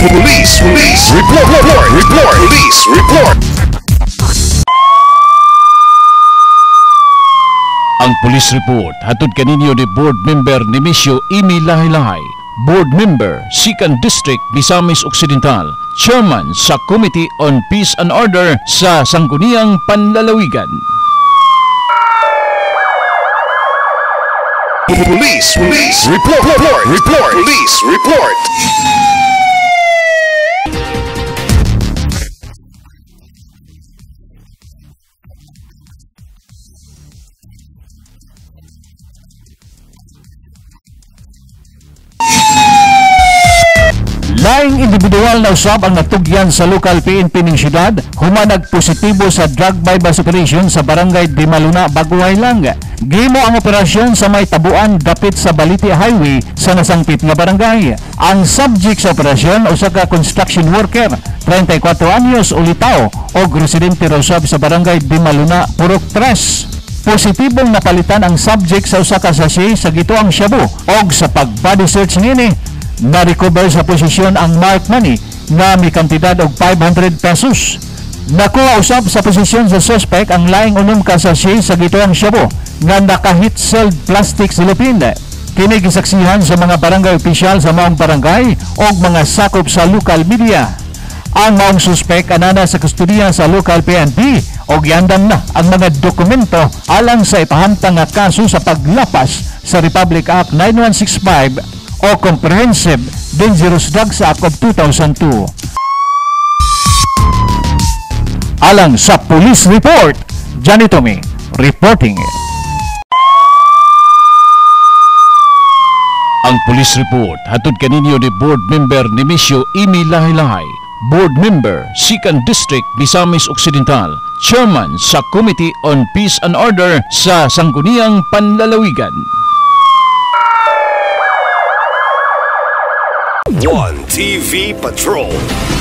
Police report. Police report. Ang police report hatod kaninyo ni board member Nemesio Imi Lahi-Lahi, board member 2nd District Misamis Occidental, chairman sa Committee on Peace and Order sa Sangguniang Panlalawigan. Police report. Police report. Laing individual na usab ang natugyan sa local PNP ning syudad humanag positibo sa drug bypass operation sa barangay Dimaluna, Baguay lang. Gimo ang operasyon sa may tabuan dapit sa Baliti Highway sa nasangpit nga barangay. Ang subject sa operasyon usa ka construction worker, 34 anyos ulitaw og residente usab sa barangay Dimaluna, Purok 3. Positibong napalitan ang subject sa usa ka sachet sa gituang shabu og sa pag-body search ngini na-recover sa posisyon ang marked money na may kantidad og 500 pesos. Nakuha usab sa posisyon sa suspect ang laing unom ka sachet sa gituang shabu nga naka-heat sealed plastic cellophane. Kini gisaksihan sa mga barangay opisyal sa maong barangay og mga sakop sa local media. Ang maong suspect anana sa kustudiya sa local PNP og giandam na ang mga dokumento alang sa ipahamtang nga kaso sa paglapas sa Republic Act 9165 o Comprehensive Dangerous Drugs Act of 2002. Alang sa police report, Johnny Tommy reporting it. Ang police report hatod kaninyo ni board member Nemesio Imi Lahi-Lahi, board member 2nd District Misamis Occidental, chairman sa Committee on Peace and Order sa Sangguniang Panlalawigan. 1 TV Patrol.